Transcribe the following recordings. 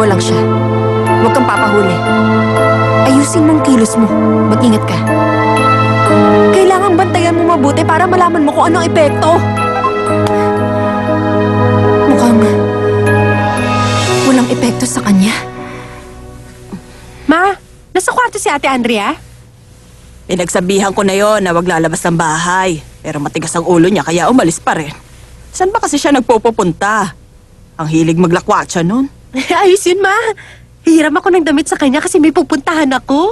mo lang siya. Huwag kang papahuli. Ayusin mong kilos mo. Mag-ingat ka. Kailangang bantayan mo mabuti para malaman mo kung anong epekto. Mukhang walang epekto sa kanya. Ma, nasa kwarto si Ate Andrea? Pinagsabihan ko na yon na wag lalabas ng bahay. Pero matigas ang ulo niya kaya umalis pa rin. Saan ba kasi siya nagpupunta? Ang hilig maglakwatsa nun. Ayos yun, Ma. Hiram ako ng damit sa kanya kasi may pupuntahan ako.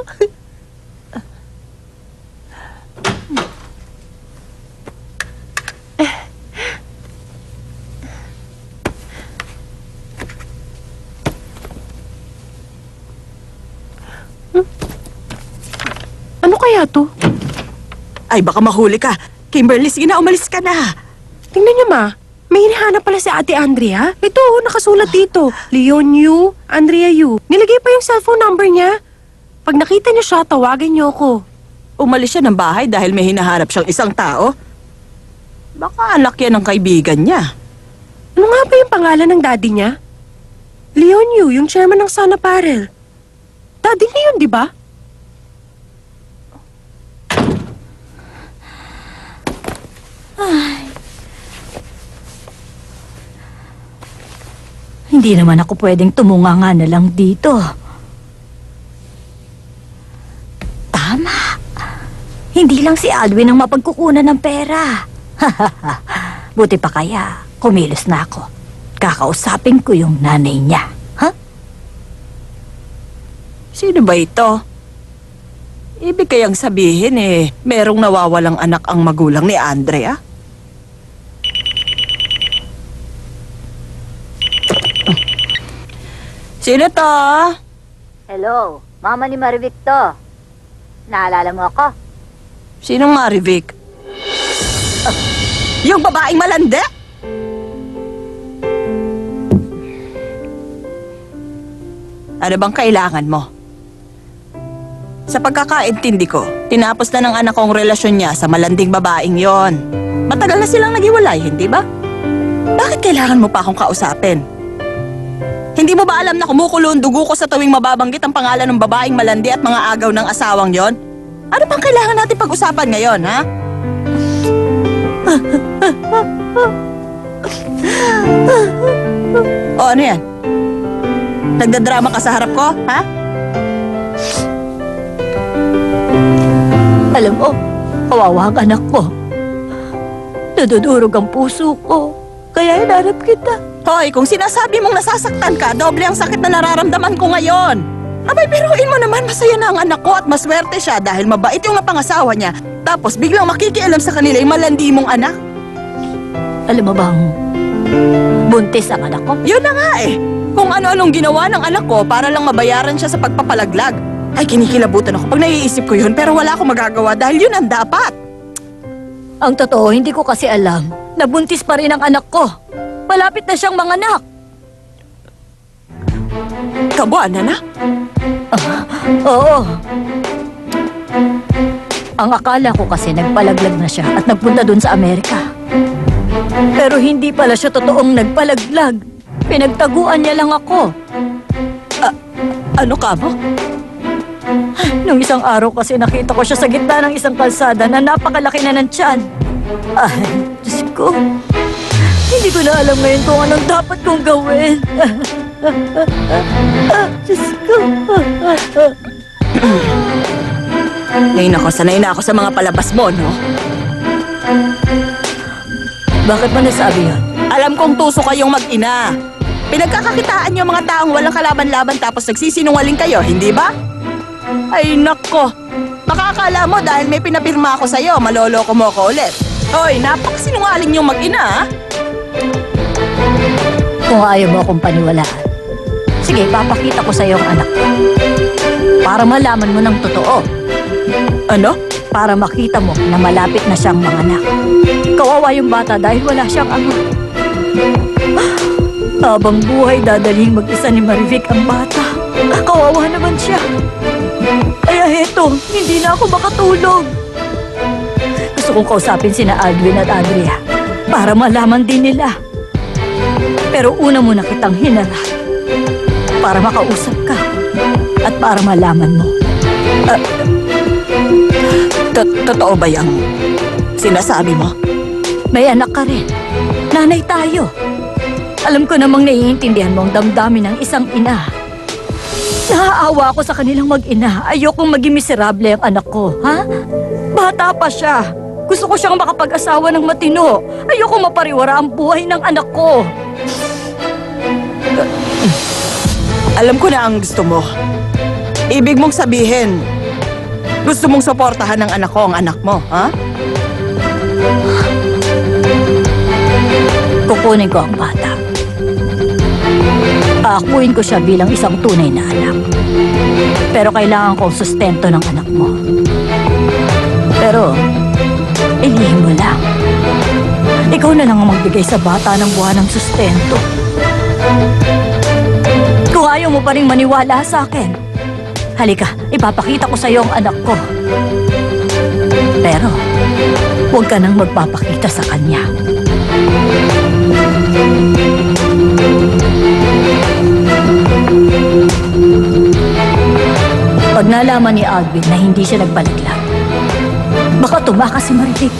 Ano kaya to? Ay, baka mahuli ka. Kimberly, sige na, umalis ka na. Tingnan niyo, Ma. May hinahanap pala si Ate Andrea. Ito, nakasulat dito. Leon Yu, Andrea Yu. Nilagay pa yung cellphone number niya. Pag nakita niyo siya, tawagan niyo ako. Umalis siya ng bahay dahil may hinaharap siyang isang tao. Baka anak yan ng kaibigan niya. Ano nga ba yung pangalan ng daddy niya? Leon Yu, yung chairman ng Sun Apparel. Daddy niya yun, di ba? Hindi naman ako pwedeng tumunganga na lang dito. Tama. Hindi lang si Alwin ang mapagkukunan ng pera. Buti pa kaya, kumilos na ako. Kakausapin ko yung nanay niya. Ha? Sino ba ito? Ibig kayang sabihin merong nawawalang anak ang magulang ni Andrea? Sino to? Hello, mama ni Marivic to. Naalala mo ako? Sinong Marivic? Yung babaeng malandi? Ano bang kailangan mo? Sa pagkakaintindi ko, tinapos na ng anak kong relasyon niya sa malanding babaeng yon. Matagal na silang naghiwalay, hindi ba? Bakit kailangan mo pa akong kausapin? Hindi mo ba alam na kumukulo ang dugo ko sa tuwing mababanggit ang pangalan ng babaeng malandi at mga agaw ng asawang yon? Ano bang kailangan natin pag-usapan ngayon, ha? O, ano yan? Nagdadrama ka sa harap ko, ha? Alam mo, kawawa ang anak ko. Nadudurog ang puso ko. Kaya hinarap kita. Hoy, kung sinasabi mong nasasaktan ka, doble ang sakit na nararamdaman ko ngayon. Abay, biruin mo naman, masaya na ang anak ko at maswerte siya dahil mabait yung napangasawa niya. Tapos biglang makikialam sa kanila yung malandi mong anak. Alam mo bang buntis ang anak ko? Yun na nga Kung ano-anong ginawa ng anak ko para lang mabayaran siya sa pagpapalaglag. Ay, kinikilabutan ako pag naiisip ko yun pero wala akong magagawa dahil yun ang dapat. Ang totoo, hindi ko kasi alam na buntis pa rin ang anak ko. Malapit na siyang manganak. Kabuana na? Oo. Ang akala ko kasi nagpalaglag na siya at nagpunta dun sa Amerika. Pero hindi pala siya totoong nagpalaglag. Pinagtaguan niya lang ako. Ano ka mo? Nung isang araw kasi nakita ko siya sa gitna ng isang kalsada na napakalaki na ng tiyan. Ay, Diyos ko. Hindi ko na alam ngayon kung anong dapat kong gawin. Diyos ko. Sanay na ako sa mga palabas mo, no? Bakit mo nasabi yun? Alam kong tuso kayong mag-ina. Pinagkakakitaan niyo mga taong walang kalaban-laban tapos nagsisinungaling kayo, hindi ba? Ay, nako. Makakala mo dahil may pinapirma ako sa'yo, maloloko mo ko ulit. Hoy, napakasinungaling yung mag-ina, ha? Kung ayaw mo akong paniwalaan, sige, papakita ko sa'yo ang anak ko. Para malaman mo ng totoo. Ano? Para makita mo na malapit na siyang manganak. Kawawa yung bata dahil wala siyang ama. Habang buhay, dadaling mag-isa ni Marivic ang bata. Kawawa naman siya. Kaya heto, hindi na ako makatulog. Gusto kong kausapin sina Alwin at Andrea para malaman din nila. Pero una muna kitang hinarap. para makausap ka at para malaman mo. Totoo ba yung sinasabi mo? May anak ka rin. Nanay tayo. Alam ko namang naiintindihan mo ang damdamin ng isang ina. Naaawa ako sa kanilang mag-ina. Ayokong maging miserable ang anak ko, ha? Bata pa siya. Gusto ko siyang makapag-asawa ng matino. Ayokong mapariwara ang buhay ng anak ko. Alam ko na ang gusto mo. Ibig mong sabihin, gusto mong suportahan ng anak ko ang anak mo, ha? Kukunin ko ang bata. Aakuin ko siya bilang isang tunay na anak. Pero kailangan kong sustento ng anak mo. Pero, ilihim mo lang. Ikaw na lang ang magbigay sa bata ng buwan ng sustento. Kung ayaw mo pa rin maniwala sa akin, halika, ipapakita ko sa iyo ang anak ko. Pero, huwag ka nang magpapakita sa kanya. Pag nalaman ni Alvin na hindi siya nagpaliglat, baka tumakas si Maritik.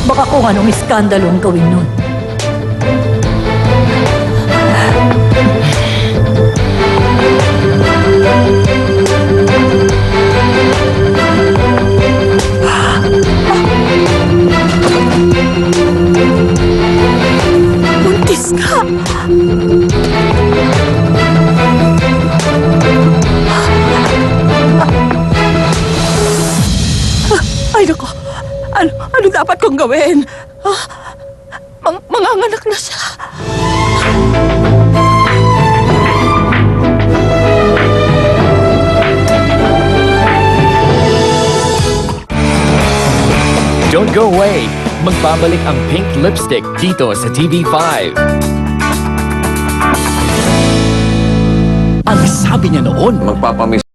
Baka kung anong iskandalo ang gawin nun. Buntis ka! Ay, naku. Ano dapat kong gawin? Manganganak na siya. Don't go away! Magbabalik ang Pink Lipstick dito sa TV5. Ang sabi niya noon, Magpapamiss